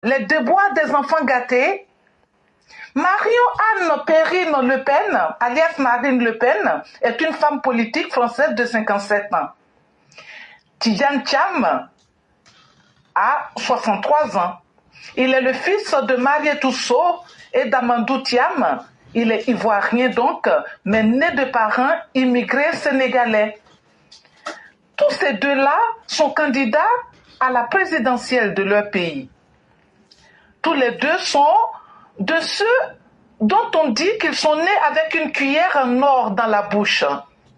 les déboires des enfants gâtés, Marion-Anne Perrine Le Pen, alias Marine Le Pen, est une femme politique française de 57 ans. Tidjane Thiam a 63 ans. Il est le fils de Mariétou Sow et d'Amadou Thiam. Il est ivoirien donc, mais né de parents immigrés sénégalais. Tous ces deux-là sont candidats à la présidentielle de leur pays. Tous les deux sont de ceux dont on dit qu'ils sont nés avec une cuillère en or dans la bouche.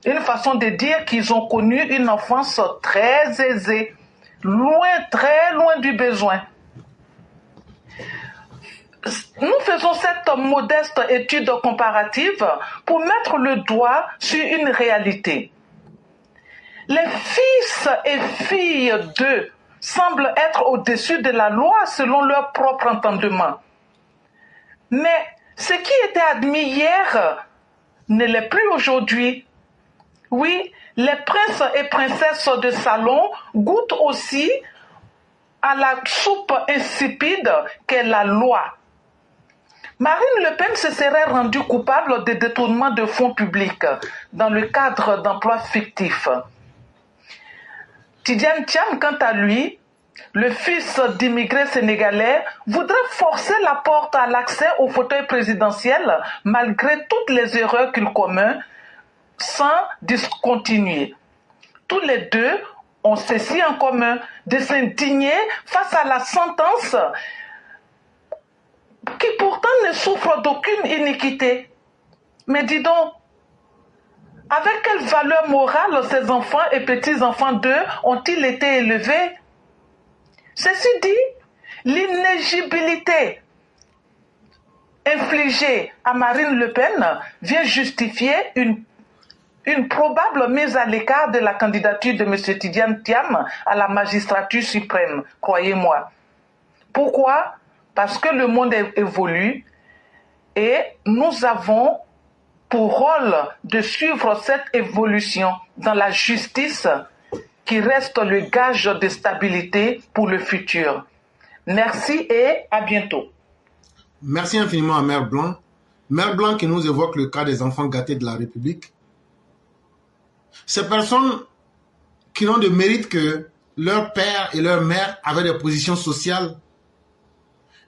Une façon de dire qu'ils ont connu une enfance très aisée, très loin du besoin. Nous faisons cette modeste étude comparative pour mettre le doigt sur une réalité. Les fils et filles d'eux semblent être au-dessus de la loi selon leur propre entendement. Mais ce qui était admis hier ne l'est plus aujourd'hui. Oui, les princes et princesses de salon goûtent aussi à la soupe insipide qu'est la loi. Marine Le Pen se serait rendue coupable de détournement de fonds publics dans le cadre d'emplois fictifs. Tidjane Thiam, quant à lui, le fils d'immigrés sénégalais, voudrait forcer la porte à l'accès au fauteuil présidentiel malgré toutes les erreurs qu'il commet sans discontinuer. Tous les deux ont ceci en commun, de s'indigner face à la sentence qui pourtant ne souffre d'aucune iniquité. Mais dis donc, avec quelle valeur morale ces enfants et petits-enfants d'eux ont-ils été élevés? Ceci dit, l'inéligibilité infligée à Marine Le Pen vient justifier une probable mise à l'écart de la candidature de M. Tidjane Thiam à la magistrature suprême, croyez-moi. Pourquoi? Parce que le monde évolue et nous avons pour rôle de suivre cette évolution dans la justice qui reste le gage de stabilité pour le futur. Merci et à bientôt. Merci infiniment à Mère Blanc. Mère Blanc qui nous évoque le cas des enfants gâtés de la République. Ces personnes qui n'ont de mérite que leur père et leur mère avaient des positions sociales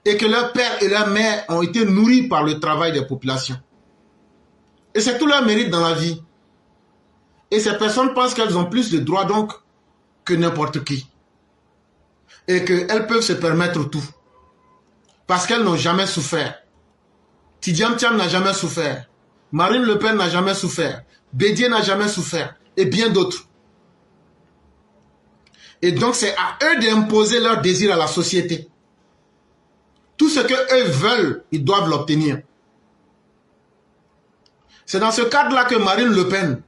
et que leur père et leur mère ont été nourris par le travail des populations. Et c'est tout leur mérite dans la vie. Et ces personnes pensent qu'elles ont plus de droits donc que n'importe qui. Et qu'elles peuvent se permettre tout. Parce qu'elles n'ont jamais souffert. Tidjane Thiam n'a jamais souffert. Marine Le Pen n'a jamais souffert. Bédié n'a jamais souffert. Et bien d'autres. Et donc c'est à eux d'imposer leur désir à la société. Tout ce qu'eux veulent, ils doivent l'obtenir. C'est dans ce cadre-là que Marine Le Pen,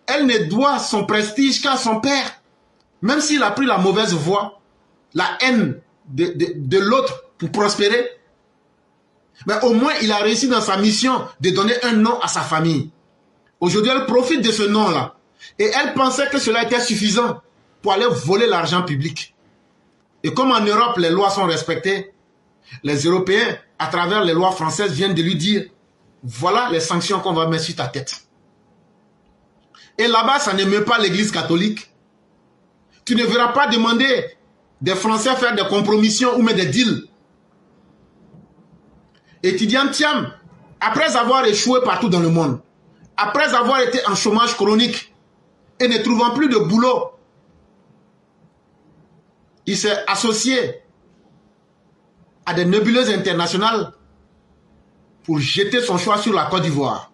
elle ne doit son prestige qu'à son père. Même s'il a pris la mauvaise voie, la haine de l'autre pour prospérer. Mais au moins, il a réussi dans sa mission de donner un nom à sa famille. Aujourd'hui, elle profite de ce nom-là. Et elle pensait que cela était suffisant pour aller voler l'argent public. Et comme en Europe, les lois sont respectées, les Européens, à travers les lois françaises, viennent de lui dire voilà les sanctions qu'on va mettre sur ta tête. Et là-bas, ça n'aime pas l'église catholique. Tu ne verras pas demander des Français faire des compromissions ou même des deals. Et Tidjane Thiam, après avoir échoué partout dans le monde, après avoir été en chômage chronique et ne trouvant plus de boulot, il s'est associé à des nébuleuses internationales pour jeter son choix sur la Côte d'Ivoire.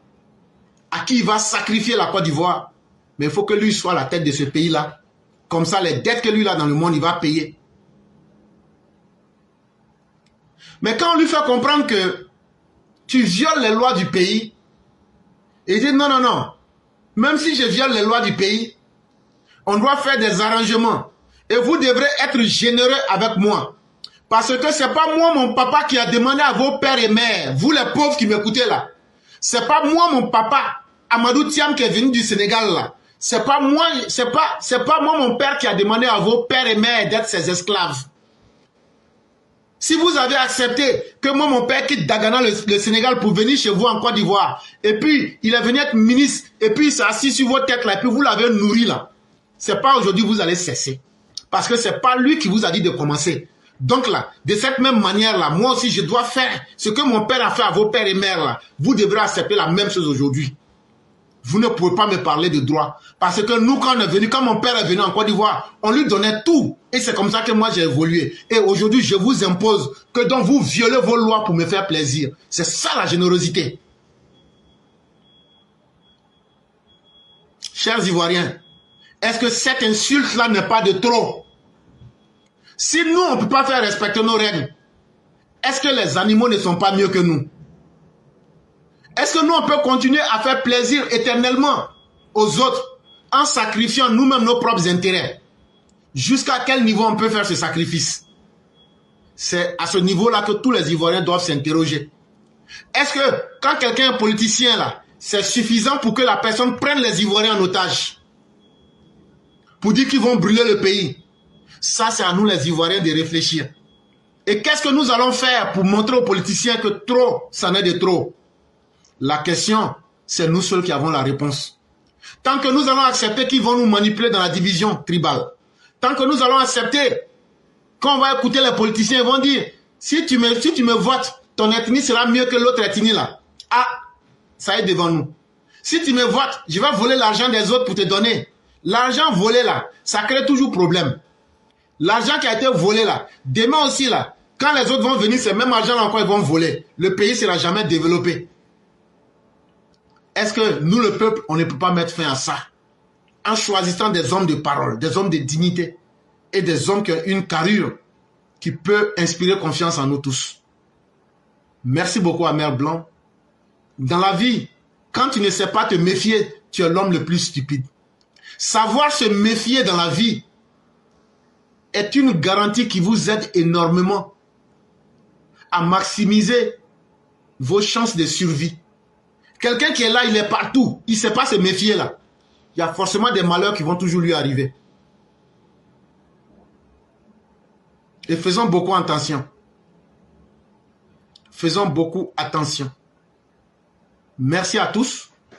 À qui il va sacrifier la Côte d'Ivoire? Mais il faut que lui soit à la tête de ce pays-là. Comme ça, les dettes que lui a dans le monde, il va payer. Mais quand on lui fait comprendre que tu violes les lois du pays, il dit non, non, non. Même si je viole les lois du pays, on doit faire des arrangements. Et vous devrez être généreux avec moi. Parce que ce n'est pas moi, mon papa, qui a demandé à vos pères et mères, vous les pauvres qui m'écoutez là. Ce n'est pas moi, mon papa, Amadou Thiam, qui est venu du Sénégal là. C'est pas moi, c'est pas moi, mon père, qui a demandé à vos pères et mères d'être ses esclaves. Si vous avez accepté que moi, mon père quitte Dagana, le Sénégal, pour venir chez vous en Côte d'Ivoire, et puis il est venu être ministre, et puis il s'est assis sur votre tête là, et puis vous l'avez nourri là, c'est pas aujourd'hui que vous allez cesser. Parce que c'est pas lui qui vous a dit de commencer. Donc là, de cette même manière là, moi aussi je dois faire ce que mon père a fait à vos pères et mères là. Vous devrez accepter la même chose aujourd'hui. Vous ne pouvez pas me parler de droit. Parce que nous, quand on est venu, quand mon père est venu en Côte d'Ivoire, on lui donnait tout. Et c'est comme ça que moi j'ai évolué. Et aujourd'hui, je vous impose que donc vous violez vos lois pour me faire plaisir. C'est ça la générosité. Chers Ivoiriens, est-ce que cette insulte-là n'est pas de trop? Si nous, on ne peut pas faire respecter nos règles, est-ce que les animaux ne sont pas mieux que nous? Est-ce que nous, on peut continuer à faire plaisir éternellement aux autres en sacrifiant nous-mêmes nos propres intérêts? Jusqu'à quel niveau on peut faire ce sacrifice? C'est à ce niveau-là que tous les Ivoiriens doivent s'interroger. Est-ce que quand quelqu'un est politicien, là, c'est suffisant pour que la personne prenne les Ivoiriens en otage? Pour dire qu'ils vont brûler le pays? Ça, c'est à nous les Ivoiriens de réfléchir. Et qu'est-ce que nous allons faire pour montrer aux politiciens que trop, ça n'est de trop? La question, c'est nous seuls qui avons la réponse. Tant que nous allons accepter qu'ils vont nous manipuler dans la division tribale, tant que nous allons accepter, quand on va écouter les politiciens, ils vont dire, si tu me votes, ton ethnie sera mieux que l'autre ethnie là. Ah, ça est devant nous. Si tu me votes, je vais voler l'argent des autres pour te donner. L'argent volé là, ça crée toujours problème. L'argent qui a été volé là, demain aussi là, quand les autres vont venir, ce même argent là encore ils vont voler. Le pays ne sera jamais développé. Est-ce que nous, le peuple, on ne peut pas mettre fin à ça en choisissant des hommes de parole, des hommes de dignité et des hommes qui ont une carrure qui peut inspirer confiance en nous tous? Merci beaucoup à Mère Blanc. Dans la vie, quand tu ne sais pas te méfier, tu es l'homme le plus stupide. Savoir se méfier dans la vie est une garantie qui vous aide énormément à maximiser vos chances de survie. Quelqu'un qui est là, il est partout. Il ne sait pas se méfier là. Il y a forcément des malheurs qui vont toujours lui arriver. Et faisons beaucoup attention. Faisons beaucoup attention. Merci à tous.